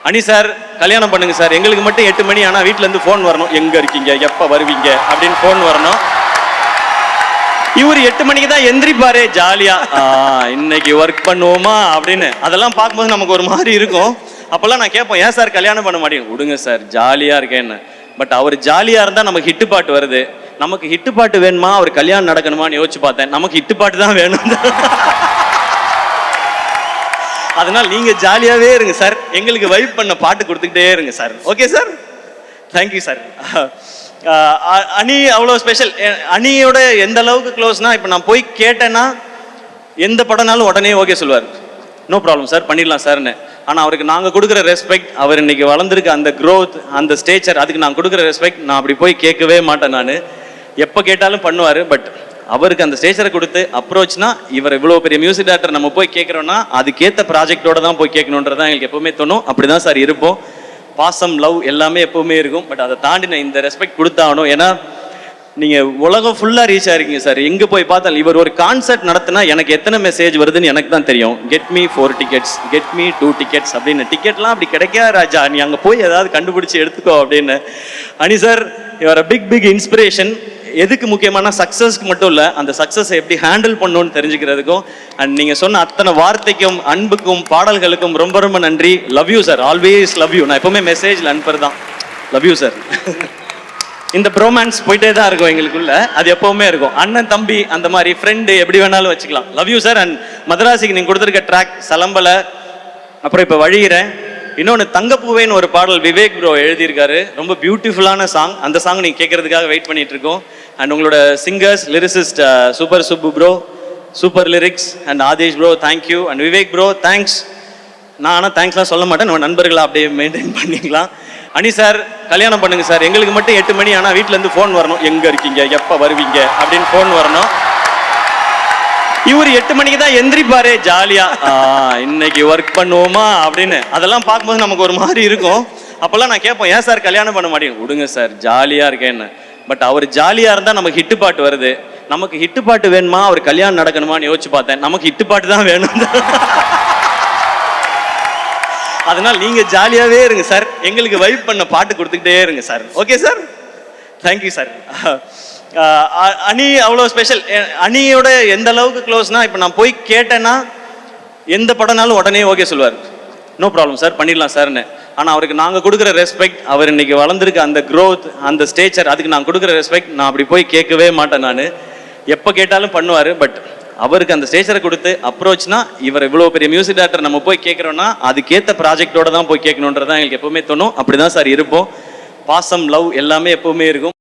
அனி சார் கல்யாணம் பண்ணுங்க சார், எங்களுக்கு மட்டும் 8 மணி ஆனால் வீட்டிலேருந்து ஃபோன் வரணும், எங்கே இருக்கீங்க, எப்போ வருவீங்க அப்படின்னு ஃபோன் வரணும். இவர் 8 மணிக்கு தான் எந்திரிப்பாரு ஜாலியா, இன்னைக்கு ஒர்க் பண்ணுவோமா அப்படின்னு. அதெல்லாம் பார்க்கும்போது நமக்கு ஒரு மாதிரி இருக்கும். அப்போல்லாம் நான் கேட்போம், ஏன் சார் கல்யாணம் பண்ண மாட்டேங்க? விடுங்க சார், ஜாலியாக இருக்கேன்னு. பட் அவர் ஜாலியாக இருந்தால் நமக்கு ஹிட்டு பாட்டு வருது. நமக்கு ஹிட்டு பாட்டு வேணுமா, அவர் கல்யாணம் நடக்கணுமான்னு யோசிச்சு பார்த்தேன். நமக்கு ஹிட்டு பாட்டு தான் வேணும். அதனால் நீங்க ஜாலியாவே இருங்க சார், எங்களுக்கு வைப் பண்ண பாட்டு கொடுத்துக்கிட்டே இருங்க sir. Okay sir, thank you sir. அனி அவ்வளோ ஸ்பெஷல். அனியோட எந்த அளவுக்கு க்ளோஸ்னா, இப்போ நான் போய் கேட்டேன்னா எந்த படம்னாலும் உடனே ஓகே சொல்லுவார். நோ ப்ராப்ளம் சார், பண்ணிடலாம் சார்னு. ஆனால் அவருக்கு நாங்கள் கொடுக்குற ரெஸ்பெக்ட், அவர் இன்னைக்கு வளர்ந்துருக்க அந்த க்ரோத், அந்த ஸ்டேச்சர், அதுக்கு நான் கொடுக்குற ரெஸ்பெக்ட் நான் அப்படி போய் கேட்கவே மாட்டேன். நான் எப்போ கேட்டாலும் பண்ணுவார். பட் அவருக்கு அந்த ஸ்டேஜரை கொடுத்து அப்ரோச்னா, இவர் இவ்வளோ பெரிய மியூசிக் டைரக்டர் நம்ம போய் கேட்குறோன்னா அதுக்கேற்ற ப்ராஜெக்டோட தான் போய் கேட்கணுன்றதான் எங்களுக்கு எப்பவுமே தோணும். அப்படி தான் சார் இருப்போம். பாசம், லவ் எல்லாமே எப்பவுமே இருக்கும். பட் அதை தாண்டி நான் இந்த ரெஸ்பெக்ட் கொடுத்தாகணும். ஏன்னா நீங்கள் உலகம் ஃபுல்லாக ரீச் ஆகிருக்கீங்க சார். எங்கே போய் பார்த்தாலும் இவர் ஒரு கான்சர்ட் நடத்தினா எனக்கு எத்தனை மெசேஜ் வருதுன்னு எனக்கு தான் தெரியும். Get me 4 tickets, get me 2 tickets அப்படின்னு. டிக்கெட்லாம் அப்படி கிடைக்கா ராஜா, நீ அங்கே போய் ஏதாவது கண்டுபிடிச்சி எடுத்துக்கோ அப்படின்னு. அனி சார், யுவர் பிக் இன்ஸ்பிரேஷன். எதுக்கு முக்கியமான சக்ஸஸ்க்கு மட்டும் இல்லை, அந்த சக்ஸஸை எப்படி ஹேண்டில் பண்ணணும்னு தெரிஞ்சுக்கிறதுக்கும். அண்ட் நீங்கள் சொன்ன அத்தனை வார்த்தைக்கும், அன்புக்கும், பாடல்களுக்கும் ரொம்ப ரொம்ப நன்றி. Love you sir, always love you. நான் எப்பவுமே மெசேஜில் அனுப்புறது தான் லவ் யூ சார். இந்த ப்ரோமான்ஸ் போயிட்டே தான் இருக்கும் எங்களுக்குள்ள, அது எப்பவுமே இருக்கும். அண்ணன் தம்பி அந்த மாதிரி, ஃப்ரெண்டு, எப்படி வேணாலும் வச்சுக்கலாம். Love you sir. அண்ட் மதராசிக்கு நீங்கள் கொடுத்துருக்க ட்ராக் சலம்பலை, அப்புறம் இப்போ வழிகிறேன். இன்னொன்று தங்கப்பூவேன்னு ஒரு பாடல் விவேக் ப்ரோ எழுதியிருக்காரு. ரொம்ப பியூட்டிஃபுல்லான சாங். அந்த சாங் நீங்கள் கேட்கறதுக்காக வெயிட் பண்ணிட்டு இருக்கோம். அண்ட் உங்களோட singers, lyricist super Subbu bro, super lyrics. And Aadesh bro, thank you. And Vivek bro, thanks. நான் ஆனால் தேங்க்ஸ்லாம் சொல்ல மாட்டேன், நம்ம நண்பர்களாக அப்படியே மெயின்டைன் பண்ணிக்கலாம். அனி சார் கல்யாணம் பண்ணுங்க சார், எங்களுக்கு மட்டும் 8 மணி ஆனால் வீட்டிலேருந்து ஃபோன் வரணும், எங்கே இருக்கீங்க, எப்போ வருவீங்க அப்படின்னு ஃபோன் வரணும். இவர் 8 மணிக்கு தான் எந்திரிப்பாரு ஜாலியா, இன்னைக்கு ஒர்க் பண்ணுவோமா அப்படின்னு. அதெல்லாம் பார்க்கும்போது நமக்கு ஒரு மாதிரி இருக்கும். அப்போல்லாம் நான் கேட்போம், ஏன் சார் கல்யாணம் பண்ண மாட்டேங்க? விடுங்க சார், ஜாலியாக இருக்கேன்னு. பட் அவர் ஜாலியாக இருந்தால் நமக்கு ஹிட்டு பாட்டு வருது. நமக்கு ஹிட்டு பாட்டு வேணுமா, அவர் கல்யாணம் நடக்கணுமான்னு யோசிச்சு பார்த்தேன். நமக்கு ஹிட்டு பாட்டு தான் வேணும். அதனால் நீங்கள் ஜாலியாகவே இருங்க சார், எங்களுக்கு வைப் பண்ண பாட்டு கொடுத்துக்கிட்டே இருங்க sir. Okay sir, thank you sir. அனி அவ்வளோ ஸ்பெஷல். அனியோட எந்த அளவுக்கு க்ளோஸ்னா, இப்போ நான் போய் கேட்டேன்னா எந்த படம்னாலும் உடனே ஓகே சொல்லுவார். நோ ப்ராப்ளம் சார், பண்ணிடலாம் சார்னு. ஆனால் அவருக்கு நாங்கள் கொடுக்குற ரெஸ்பெக்ட், அவர் இன்னைக்கு வளர்ந்துருக்க அந்த க்ரோத், அந்த ஸ்டேச்சர், அதுக்கு நான் கொடுக்குற ரெஸ்பெக்ட் நான் அப்படி போய் கேட்கவே மாட்டேன். நான் எப்போ கேட்டாலும் பண்ணுவார். பட் அவருக்கு அந்த ஸ்டேஜரை கொடுத்து அப்ரோச்னா, இவர் இவ்வளோ பெரிய மியூசிக் டைரக்டர் நம்ம போய் கேட்குறோன்னா அதுக்கேற்ற ப்ராஜெக்டோட தான் போய் கேட்கணுன்றதான் எங்களுக்கு எப்பவுமே தோணும். அப்படி தான் சார் இருப்போம். பாசம், லவ் எல்லாமே எப்பவுமே இருக்கும்.